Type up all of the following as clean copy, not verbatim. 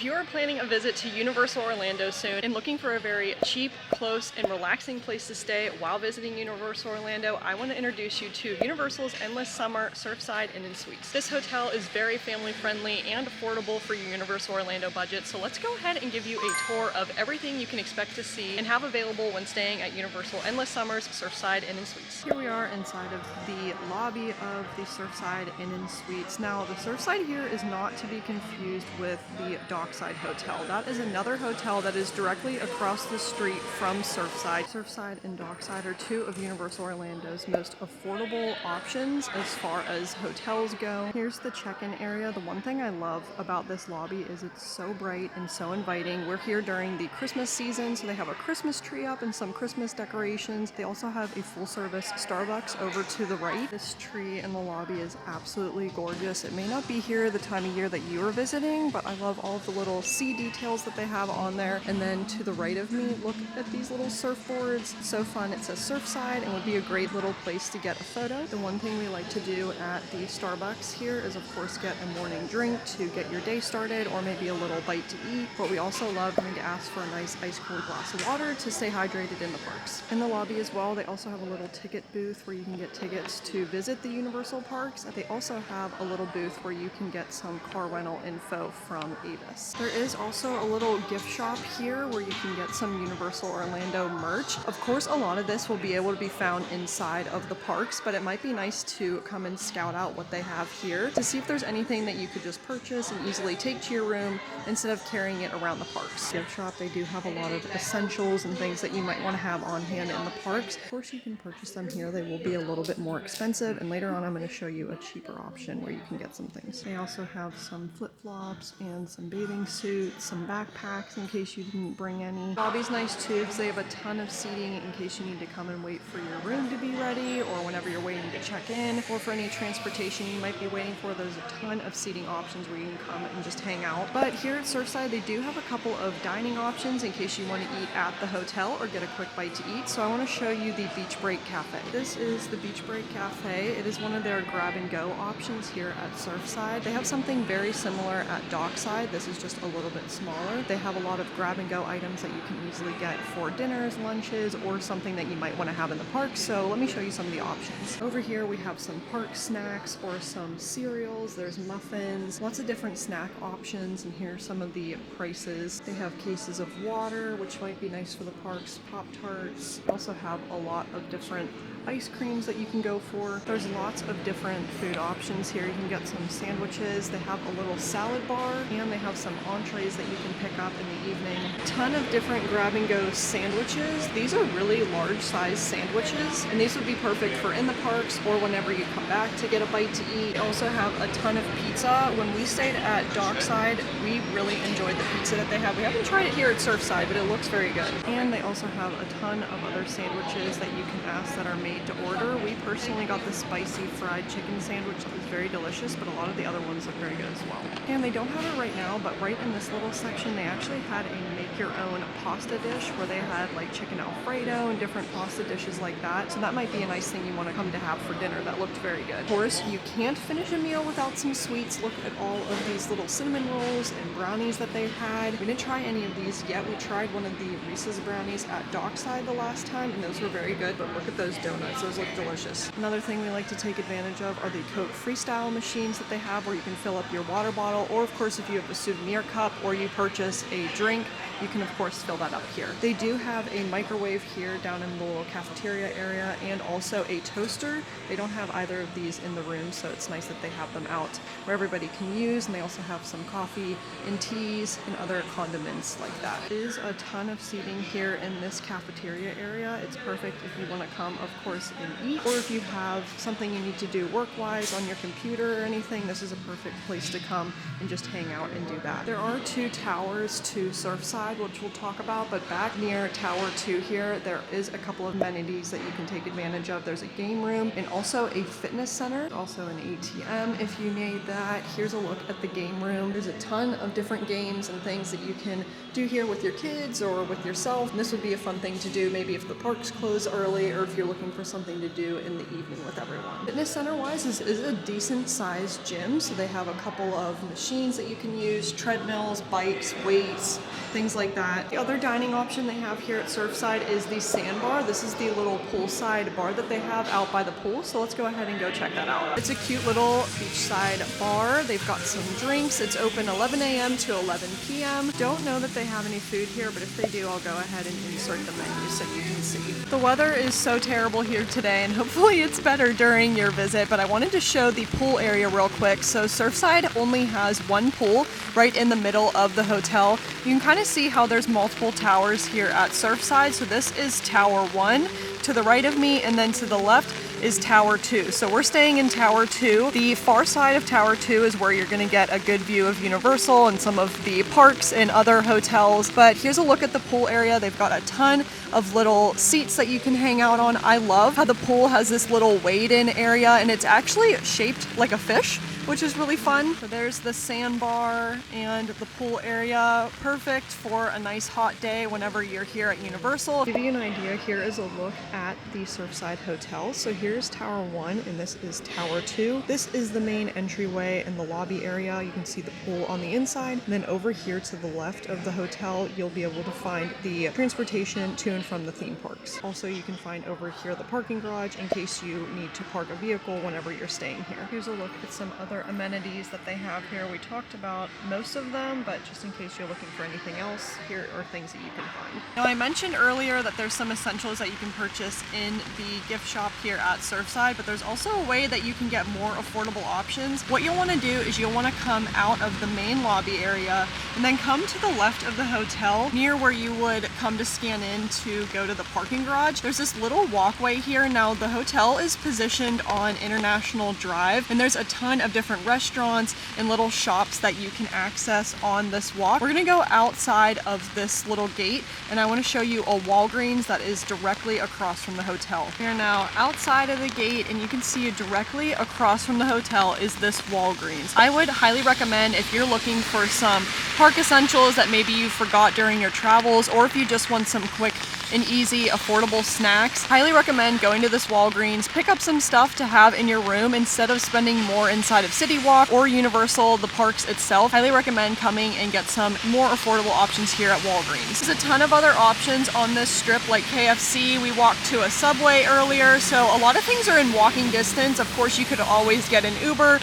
If you are planning a visit to Universal Orlando soon and looking for a very cheap, close, and relaxing place to stay while visiting Universal Orlando, I want to introduce you to Universal's Endless Summer Surfside Inn and Suites. This hotel is very family friendly and affordable for your Universal Orlando budget, so let's go ahead and give you a tour of everything you can expect to see and have available when staying at Universal Endless Summer's Surfside Inn and Suites. Here we are inside of the lobby of the Surfside Inn and Suites. Now, the Surfside here is not to be confused with the Dockside Hotel. That is another hotel that is directly across the street from Surfside. Surfside and Dockside are two of Universal Orlando's most affordable options as far as hotels go. Here's the check-in area. The one thing I love about this lobby is it's so bright and so inviting. We're here during the Christmas season, so they have a Christmas tree up and some Christmas decorations. They also have a full-service Starbucks over to the right. This tree in the lobby is absolutely gorgeous. It may not be here the time of year that you are visiting, but I love all of the little sea details that they have on there. And then to the right of me, look at these little surfboards. So fun. It says Surfside and would be a great little place to get a photo. The one thing we like to do at the Starbucks here is of course get a morning drink to get your day started, or maybe a little bite to eat. But we also love coming to ask for a nice ice-cold glass of water to stay hydrated in the parks. In the lobby as well, they also have a little ticket booth where you can get tickets to visit the Universal parks. They also have a little booth where you can get some car rental info from Avis. There is also a little gift shop here where you can get some Universal Orlando merch. Of course, a lot of this will be able to be found inside of the parks, but it might be nice to come and scout out what they have here to see if there's anything that you could just purchase and easily take to your room instead of carrying it around the parks. Gift shop, they do have a lot of essentials and things that you might want to have on hand in the parks. Of course, you can purchase them here. They will be a little bit more expensive, and later on I'm going to show you a cheaper option where you can get some things. They also have some flip-flops and some bathing suits, some backpacks in case you didn't bring any. Lobby's nice too because they have a ton of seating in case you need to come and wait for your room to be ready, or whenever you're waiting to check in, or for any transportation you might be waiting for. There's a ton of seating options where you can come and just hang out. But here at Surfside, they do have a couple of dining options in case you want to eat at the hotel or get a quick bite to eat. So I want to show you the Beach Break Cafe. This is the Beach Break Cafe. It is one of their grab-and-go options here at Surfside. They have something very similar at Dockside. This is just a little bit smaller. They have a lot of grab-and-go items that you can easily get for dinners, lunches, or something that you might want to have in the park. So let me show you some of the options. Over here we have some park snacks or some cereals. There's muffins, lots of different snack options, and here's some of the prices. They have cases of water, which might be nice for the parks, Pop-Tarts. They also have a lot of different ice creams that you can go for. There's lots of different food options here. You can get some sandwiches. They have a little salad bar, and they have some entrees that you can pick up in the evening. A ton of different grab-and-go sandwiches. These are really large-sized sandwiches, and these would be perfect for in the parks or whenever you come back to get a bite to eat. They also have a ton of pizza. When we stayed at Dockside, we really enjoyed the pizza that they have. We haven't tried it here at Surfside, but it looks very good. And they also have a ton of other sandwiches that you can ask that are made to order. We personally got the spicy fried chicken sandwich that was very delicious, but a lot of the other ones look very good as well. And they don't have it right now, but right in this little section they actually had a make your own pasta dish where they had like chicken alfredo and different pasta dishes like that. So that might be a nice thing you want to come to have for dinner. That looked very good. Of course, you can't finish a meal without some sweets. Look at all of these little cinnamon rolls and brownies that they had. We didn't try any of these yet. We tried one of the Reese's brownies at Dockside the last time, and those were very good, but look at those donuts. Those look delicious. Another thing we like to take advantage of are the Coke Freestyle machines that they have where you can fill up your water bottle, or of course if you have a souvenir cup or you purchase a drink, you can of course fill that up here. They do have a microwave here down in the little cafeteria area, and also a toaster. They don't have either of these in the room, so it's nice that they have them out where everybody can use, and they also have some coffee and teas and other condiments like that. There is a ton of seating here in this cafeteria area. It's perfect if you want to come, of course, and eat, or if you have something you need to do work-wise on your computer or anything, this is a perfect place to come and just hang out and do that. There are two towers to Surfside. side, which we'll talk about, but back near Tower 2 here, there is a couple of amenities that you can take advantage of. There's a game room and also a fitness center, also an ATM if you need that. Here's a look at the game room. There's a ton of different games and things that you can do here with your kids or with yourself. And this would be a fun thing to do maybe if the parks close early or if you're looking for something to do in the evening with everyone. Fitness center wise is a decent sized gym, so they have a couple of machines that you can use, treadmills, bikes, weights, things like that. The other dining option they have here at Surfside is the sandbar. This is the little poolside bar that they have out by the pool, so let's go ahead and go check that out. It's a cute little beachside bar. They've got some drinks. It's open 11 a.m. to 11 p.m. Don't know that they have any food here, but if they do, I'll go ahead and insert the menu so you can see. The weather is so terrible here today, and hopefully it's better during your visit, but I wanted to show the pool area real quick. So Surfside only has one pool right in the middle of the hotel. You can kind of see how there's multiple towers here at Surfside. So this is Tower 1 to the right of me, and then to the left is Tower 2. So we're staying in Tower 2. The far side of Tower 2 is where you're gonna get a good view of Universal and some of the parks and other hotels. But here's a look at the pool area. They've got a ton of little seats that you can hang out on. I love how the pool has this little wade-in area, and it's actually shaped like a fish, which is really fun. So there's the sandbar and the pool area. Perfect for a nice hot day whenever you're here at Universal. To give you an idea, here is a look at the Surfside Hotel. So here's Tower 1 and this is Tower 2. This is the main entryway and the lobby area. You can see the pool on the inside. And then over here to the left of the hotel, you'll be able to find the transportation to and from the theme parks. Also, you can find over here the parking garage in case you need to park a vehicle whenever you're staying here. Here's a look at some other amenities that they have here. We talked about most of them, but just in case you're looking for anything else, here are things that you can find. Now, I mentioned earlier that there's some essentials that you can purchase in the gift shop here at Surfside, but there's also a way that you can get more affordable options. What you'll want to do is you'll want to come out of the main lobby area and then come to the left of the hotel near where you would come to scan in to go to the parking garage. There's this little walkway here. Now, the hotel is positioned on International Drive, and there's a ton of different restaurants and little shops that you can access on this walk. We're gonna go outside of this little gate, and I want to show you a Walgreens that is directly across from the hotel. We are now outside of the gate, and you can see directly across from the hotel is this Walgreens. I would highly recommend, if you're looking for some park essentials that maybe you forgot during your travels, or if you just want some quick and easy affordable snacks, highly recommend going to this Walgreens. Pick up some stuff to have in your room instead of spending more inside of City Walk or Universal, the parks itself. Highly recommend coming and get some more affordable options here at Walgreens. There's a ton of other options on this strip, like KFC. We walked to a Subway earlier, so a lot of things are in walking distance. Of course, you could always get an Uber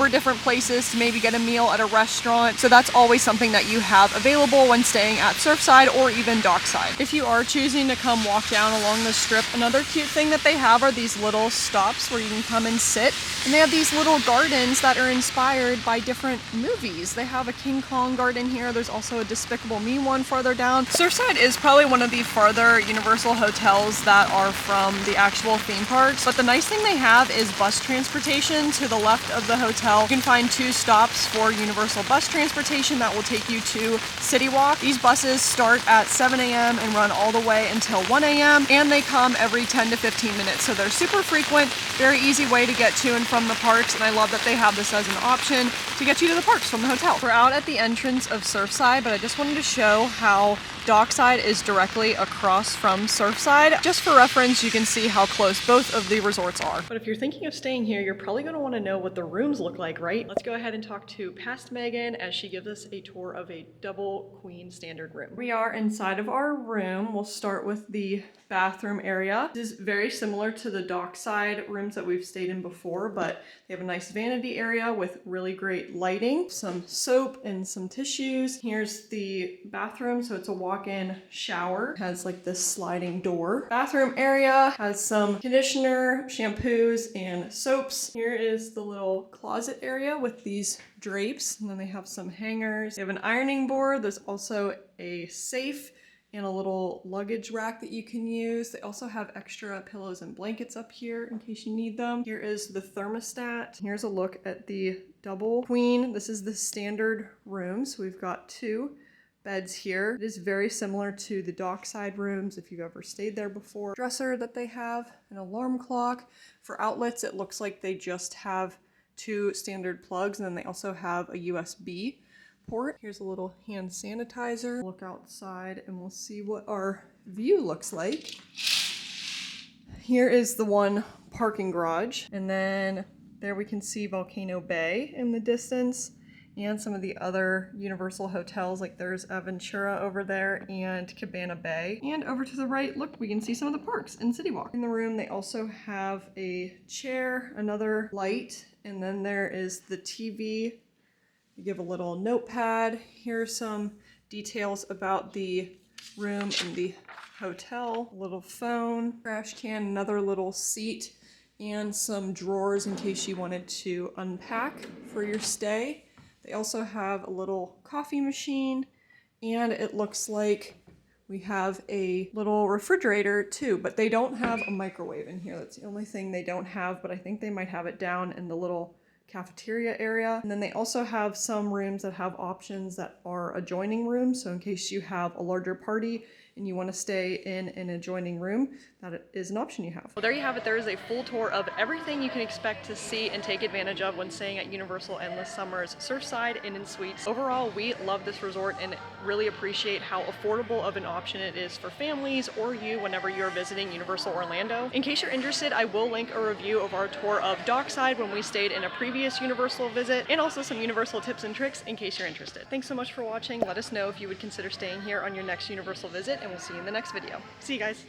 different places to maybe get a meal at a restaurant. So that's always something that you have available when staying at Surfside or even Dockside. If you are choosing to come walk down along the strip, another cute thing that they have are these little stops where you can come and sit, and they have these little gardens that are inspired by different movies. They have a King Kong garden here. There's also a Despicable Me one farther down. Surfside is probably one of the farther Universal hotels that are from the actual theme parks, but the nice thing they have is bus transportation to the left of the hotel. You can find 2 stops for Universal bus transportation that will take you to City Walk. These buses start at 7 a.m. and run all the way until 1 a.m. and they come every 10 to 15 minutes. So they're super frequent, very easy way to get to and from the parks, and I love that they have this as an option to get you to the parks from the hotel. We're out at the entrance of Surfside, but I just wanted to show how Dockside is directly across from Surfside. Just for reference, you can see how close both of the resorts are. But if you're thinking of staying here, you're probably going to want to know what the rooms look like, right? Let's go ahead and talk to past Megan as she gives us a tour of a double queen standard room. We are inside of our room. We'll start with the bathroom area. This is very similar to the Dockside rooms that we've stayed in before, but they have a nice vanity area with really great lighting, some soap and some tissues. Here's the bathroom, so it's a walk-in shower. It has like this sliding door. Bathroom area has some conditioner, shampoos, and soaps. Here is the little closet area with these drapes, and then they have some hangers. They have an ironing board. There's also a safe and a little luggage rack that you can use. They also have extra pillows and blankets up here in case you need them. Here is the thermostat. Here's a look at the double queen. This is the standard room. So we've got 2 beds here. It is very similar to the dockside rooms if you've ever stayed there before. Dresser that they have, an alarm clock. For outlets, it looks like they just have 2 standard plugs, and then they also have a USB port. Here's a little hand sanitizer. Look outside and we'll see what our view looks like. Here is the one parking garage, and then there we can see Volcano Bay in the distance and some of the other Universal hotels, like there's Aventura over there and Cabana Bay. And over to the right, look, we can see some of the parks in City Walk. In the room, they also have a chair, another light, and then there is the TV. You give a little notepad. Here are some details about the room and the hotel. A little phone, trash can, another little seat, and some drawers in case you wanted to unpack for your stay. They also have a little coffee machine, and it looks like we have a little refrigerator too, but they don't have a microwave in here. That's the only thing they don't have, but I think they might have it down in the little cafeteria area. And then they also have some rooms that have options that are adjoining rooms, so in case you have a larger party and you want to stay in an adjoining room, that is an option you have. Well, there you have it. There is a full tour of everything you can expect to see and take advantage of when staying at Universal Endless Summer's Surfside Inn and Suites. Overall, we love this resort and really appreciate how affordable of an option it is for families or you whenever you're visiting Universal Orlando. In case you're interested, I will link a review of our tour of Dockside when we stayed in a previous Universal visit, and also some Universal tips and tricks in case you're interested. Thanks so much for watching. Let us know if you would consider staying here on your next Universal visit, and we'll see you in the next video. See you guys.